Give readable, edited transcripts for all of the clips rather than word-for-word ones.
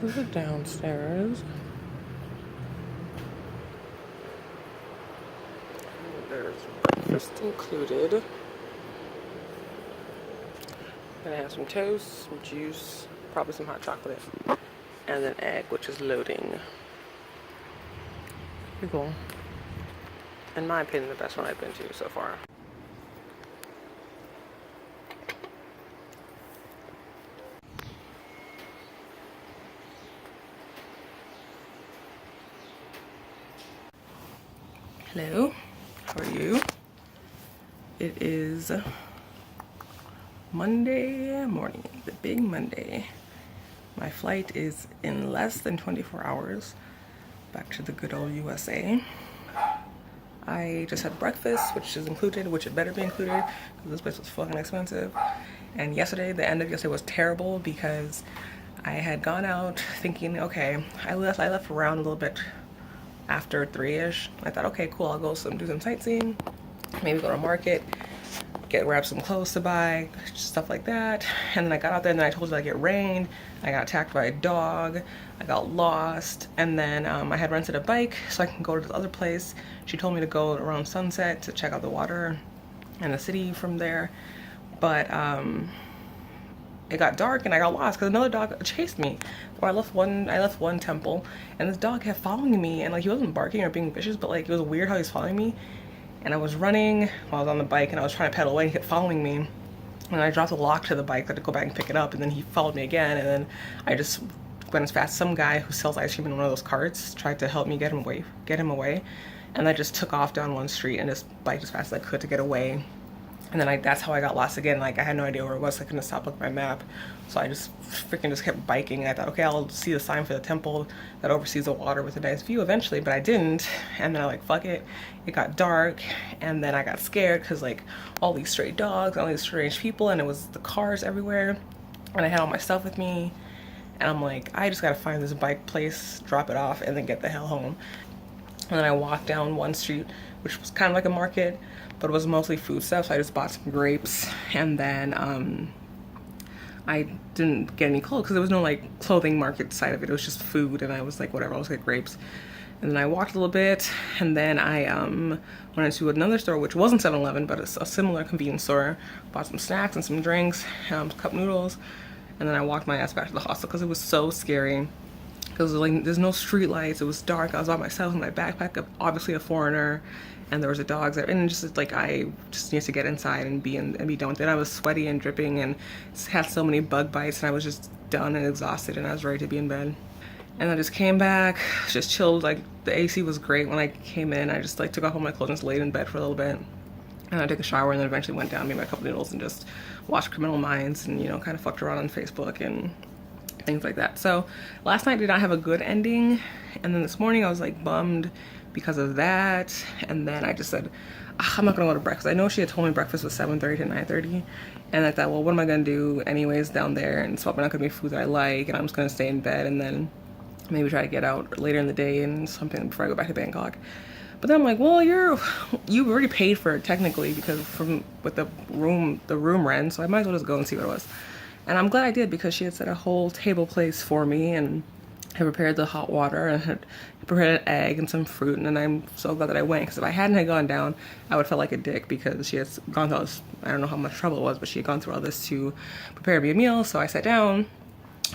This is downstairs. There's breakfast included. Gonna have some toast, some juice, probably some hot chocolate, and an egg, which is loading. Pretty cool. In my opinion, the best one I've been to so far. Hello, how are you? It is Monday morning, the big Monday. My flight is in less than 24 hours back to the good old USA. I just had breakfast, which is included, which it better be included, because this place was fucking expensive. And yesterday, the end of yesterday was terrible because I had gone out thinking, okay, I left around a little bit after 3-ish. I thought, okay, cool, I'll go do some sightseeing, maybe go to a market, grab some clothes to buy, stuff like that. And then I got out there and then I told you like it rained, I got attacked by a dog, I got lost, and then I had rented a bike so I can go to this other place. She told me to go around sunset to check out the water and the city from there, but it got dark and I got lost because another dog chased me. Or I left one temple and this dog kept following me, and like he wasn't barking or being vicious, but like it was weird how he was following me. And I was running while I was on the bike and I was trying to pedal away and he kept following me. And I dropped the lock to the bike, I had to go back and pick it up, and then he followed me again, and then I just went as fast. Some guy who sells ice cream in one of those carts tried to help me get him away. And I just took off down one street and just biked as fast as I could to get away. And then that's how I got lost again. Like I had no idea where it was. I couldn't stop looking at my map. So I just kept biking. And I thought, okay, I'll see the sign for the temple that oversees the water with a nice view eventually, but I didn't. And then I like, fuck it. It got dark, and then I got scared because like all these stray dogs, all these strange people, and it was the cars everywhere. And I had all my stuff with me. And I'm like, I just gotta find this bike place, drop it off, and then get the hell home. And then I walked down one street, which was kind of like a market, but it was mostly food stuff. So I just bought some grapes, and then I didn't get any clothes because there was no like clothing market side of it. It was just food, and I was like, whatever, I'll just get grapes. And then I walked a little bit, and then I went into another store, which wasn't 7-Eleven, but it's a similar convenience store. Bought some snacks and some drinks, cup noodles, and then I walked my ass back to the hostel because it was so scary. Because like there's no street lights, it was dark, I was by myself in my backpack, obviously a foreigner, and there was a dog there, and just like I just needed to get inside and be done with it. I was sweaty and dripping and had so many bug bites, and I was just done and exhausted, and I was ready to be in bed. And I just came back, just chilled. Like the AC was great when I came in. I just like took off all my clothes and just laid in bed for a little bit, and I took a shower, and then eventually went down, made my cup of noodles, and just watched Criminal Minds, and kind of fucked around on Facebook and things like that. So last night did not have a good ending, and then this morning I was like bummed because of that. And then I just said, I'm not gonna go to breakfast. I know she had told me breakfast was 7:30 to 9:30, and I thought, well, what am I gonna do anyways down there, and it's probably not gonna be food that I like, and I'm just gonna stay in bed and then maybe try to get out later in the day and something before I go back to Bangkok. But then I'm like, well, you've already paid for it technically because with the room rent, so I might as well just go and see what it was. And I'm glad I did, because she had set a whole table place for me and had prepared the hot water and had prepared an egg and some fruit. And I'm so glad that I went, because if I hadn't had gone down, I would feel like a dick, because she had gone through all this, I don't know how much trouble it was, but she had gone through all this to prepare me a meal. So I sat down.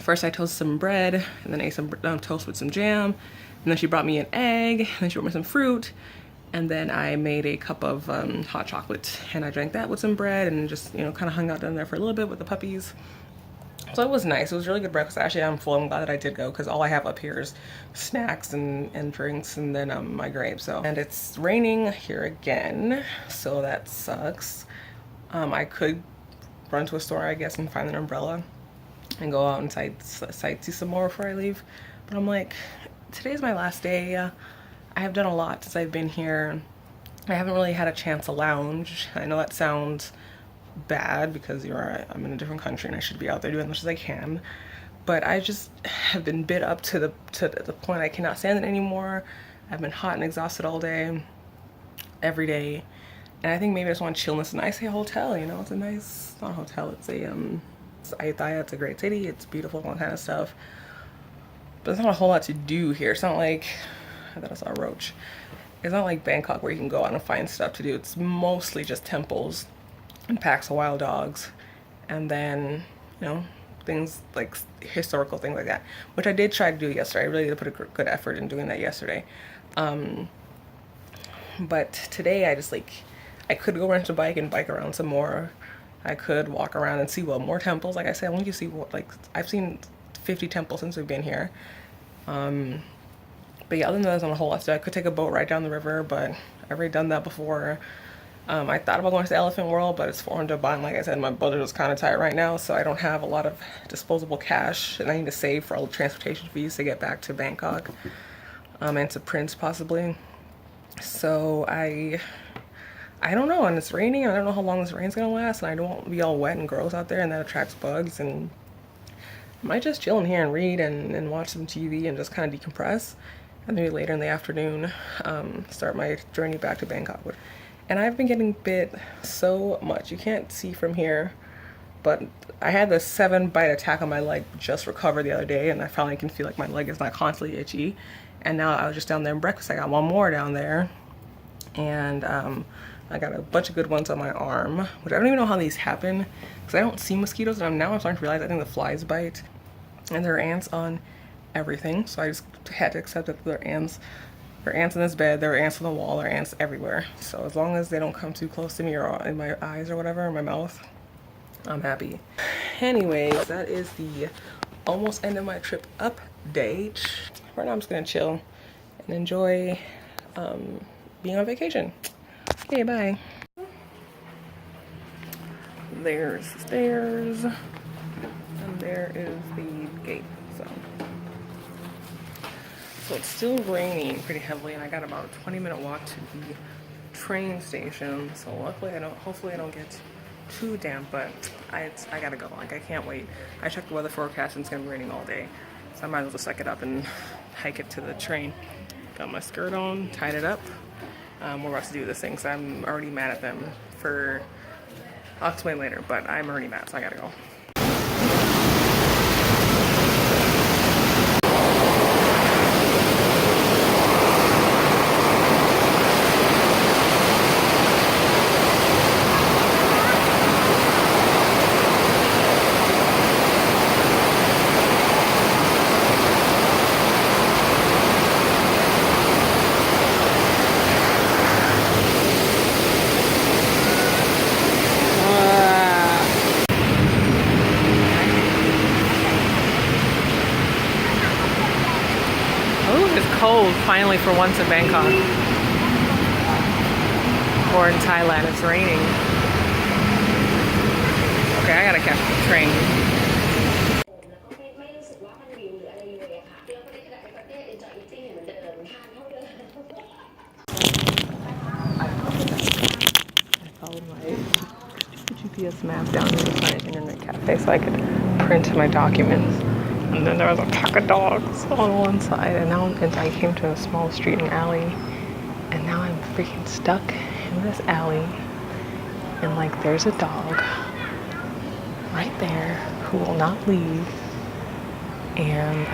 First I toasted some bread, and then ate some toast with some jam. And then she brought me an egg, and then she brought me some fruit. And then I made a cup of hot chocolate, and I drank that with some bread, and just, kind of hung out down there for a little bit with the puppies. So it was nice. It was really good breakfast. Actually, I'm full. I'm glad that I did go, because all I have up here is snacks and drinks, and then my grapes. So, and it's raining here again, so that sucks. I could run to a store, I guess, and find an umbrella and go out and sightsee some more before I leave. But I'm like, today's my last day. I have done a lot since I've been here. I haven't really had a chance to lounge. I know that sounds bad, because I'm in a different country and I should be out there doing as much as I can, but I just have been bit up to the point I cannot stand it anymore. I've been hot and exhausted all day, every day, and I think maybe I just want to chill in this nice hotel. It's a nice, not a hotel, it's a it's Ayutthaya. It's a great city, it's beautiful, all that kind of stuff. but there's not a whole lot to do here. It's not like, I thought I saw a roach. It's not like Bangkok where you can go out and find stuff to do. It's mostly just temples and packs of wild dogs, and then, you know, things like historical things like that, which I did try to do yesterday. I really did put a good effort in doing that yesterday. But today I just like, I could go rent a bike and bike around some more. I could walk around and see, well, more temples. Like I said, I want you to see what, like, I've seen 50 temples since we've been here. But yeah, other than that, there's not a whole lot. So I could take a boat right down the river, but I've already done that before. I thought about going to the Elephant World, but it's 400 baht. And like I said, my budget is kind of tight right now, so I don't have a lot of disposable cash, and I need to save for all the transportation fees to get back to Bangkok, and to Prince possibly. So I don't know, and it's raining. I don't know how long this rain's gonna last, and I don't want to be all wet and gross out there, and that attracts bugs. And I might just chill in here and read and watch some TV and just kind of decompress, and maybe later in the afternoon start my journey back to Bangkok. And I've been getting bit so much. You can't see from here, but I had this 7-bite attack on my leg just recovered the other day, and I finally can feel like my leg is not constantly itchy. And now I was just down there in breakfast. I got one more down there, and I got a bunch of good ones on my arm, which I don't even know how these happen because I don't see mosquitoes, and now I'm starting to realize I think the flies bite, and there are ants on everything. So I just had to accept that there are ants. There are ants in this bed, there are ants on the wall, there are ants everywhere. So as long as they don't come too close to me or in my eyes or whatever, in my mouth, I'm happy. Anyways, that is the almost end of my trip update. Right now I'm just gonna chill and enjoy being on vacation. Okay, bye. There's the stairs, and there is the gate. So it's still raining pretty heavily, and I got about a 20-minute walk to the train station. So luckily hopefully I don't get too damp, but I gotta go. Like, I can't wait. I checked the weather forecast and it's gonna be raining all day. So I might as well just suck it up and hike it to the train. Got my skirt on, tied it up. We're about to do this thing, so I'm already mad at them for, I'll explain later, but I'm already mad, so I gotta go. Cold finally for once in Bangkok, or in Thailand. It's raining. Okay, I gotta catch the train. I followed my GPS map down to the internet cafe so I could print my documents. And then there was a pack of dogs on one side, and now I came to a small street and alley, and now I'm freaking stuck in this alley, and like there's a dog right there who will not leave, and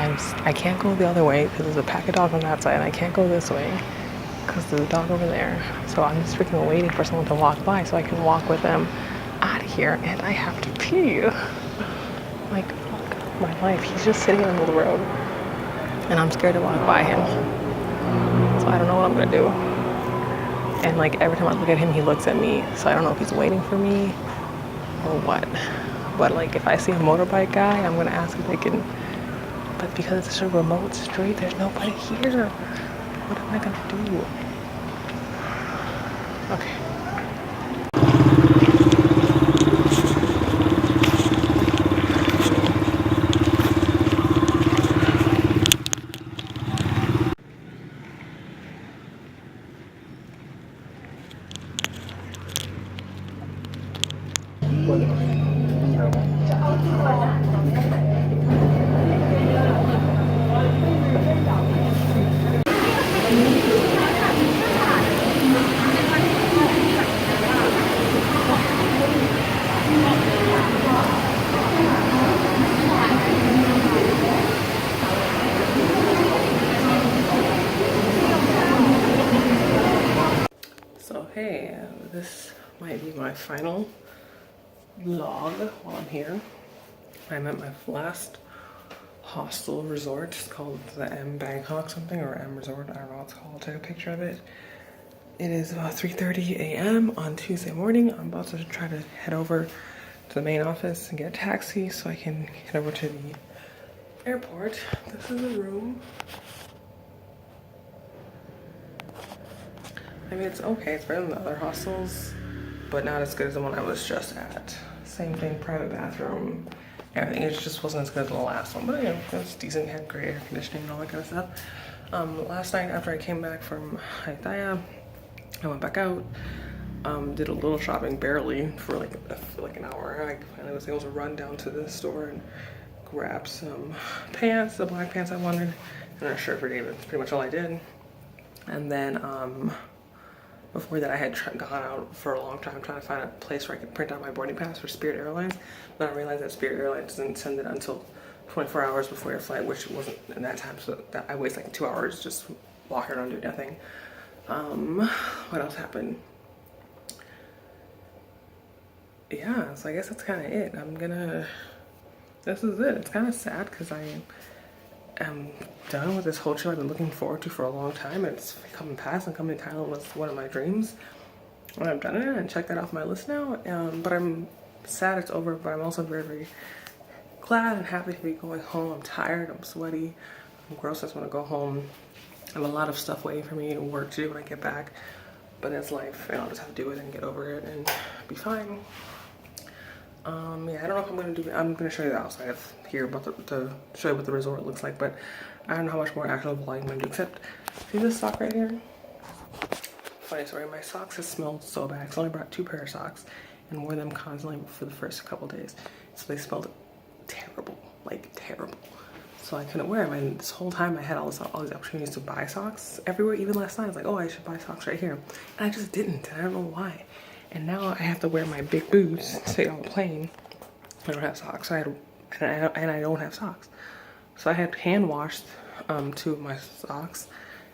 I can't go the other way because there's a pack of dogs on that side, and I can't go this way because there's a dog over there. So I'm just freaking waiting for someone to walk by so I can walk with them out of here, and I have to pee. Like, my life. He's just sitting in the middle of the road, and I'm scared to walk by him. So I don't know what I'm gonna do. And like every time I look at him, he looks at me. So I don't know if he's waiting for me or what. But like if I see a motorbike guy, I'm gonna ask if they can. But because it's a remote street, there's nobody here. What am I gonna do? Okay. Okay, this might be my final vlog while I'm here. I'm at my last hostel resort. It's called the M Bangkok something, or M Resort, I don't know what it's called. I'll take a picture of it. It is about 3:30 a.m. on Tuesday morning. I'm about to try to head over to the main office and get a taxi so I can head over to the airport. This is the room. I mean, it's okay. It's better than the other hostels, but not as good as the one I was just at. Same thing, private bathroom, everything. It just wasn't as good as the last one, but you know, it was decent. It had great air conditioning and all that kind of stuff. Last night after I came back from Thailand, I went back out, did a little shopping, barely, for like an hour. I finally was able to run down to the store and grab some pants, the black pants I wanted, and a shirt for David. That's pretty much all I did. And then before that, I had gone out for a long time trying to find a place where I could print out my boarding pass for Spirit Airlines. But I realized that Spirit Airlines doesn't send it until 24 hours before your flight, which wasn't in that time, so that I wasted like 2 hours just walking around doing nothing. What else happened? Yeah, so I guess that's kind of it. This is it. It's kind of sad because I am done with this whole trip I've been looking forward to for a long time. It's coming past, and coming to Thailand was one of my dreams. And I've done it and checked that off my list now. But I'm sad it's over, but I'm also very, very glad and happy to be going home. I'm tired, I'm sweaty, I'm gross, I just want to go home. I have a lot of stuff waiting for me and work to do when I get back, but it's life, and I'll just have to do it and get over it and be fine. Yeah, I don't know if I'm gonna show you the outside of here, about to show you what the resort looks like, but I don't know how much more actual vlogging I'm gonna do, except see this sock right here? Funny story, my socks have smelled so bad. I only brought 2 pairs of socks and wore them constantly for the first couple days, so they smelled terrible, like terrible. So I couldn't wear them, and this whole time I had all these opportunities to buy socks everywhere. Even last night I was like, oh, I should buy socks right here, and I just didn't, and I don't know why. And now I have to wear my big boots to get on the plane. I don't have socks, and I don't have socks. So I had hand washed 2 of my socks,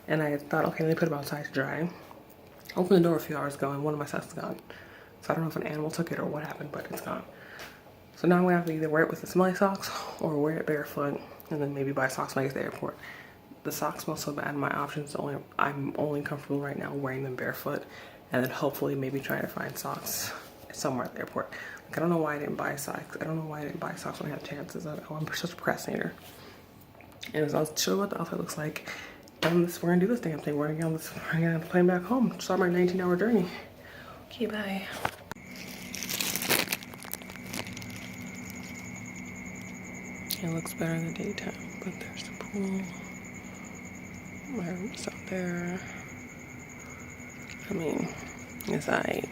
and I thought, okay, let me put them outside to dry. Opened the door a few hours ago, and one of my socks is gone. So I don't know if an animal took it or what happened, but it's gone. So now I'm gonna have to either wear it with the smelly socks or wear it barefoot, and then maybe buy socks when I get to the airport. The socks smell so bad. My options I'm only comfortable right now wearing them barefoot, and then hopefully maybe trying to find socks somewhere at the airport. Like, I don't know why I didn't buy socks. I don't know why I didn't buy socks when I had chances. I'm such a procrastinator. Anyways, I'll show you what the outfit looks like. We're gonna do this damn thing. We're gonna get on the plane back home. Start my 19-hour journey. Okay, bye. It looks better in the daytime, but there's the pool. My room's out there. I mean, it's alright.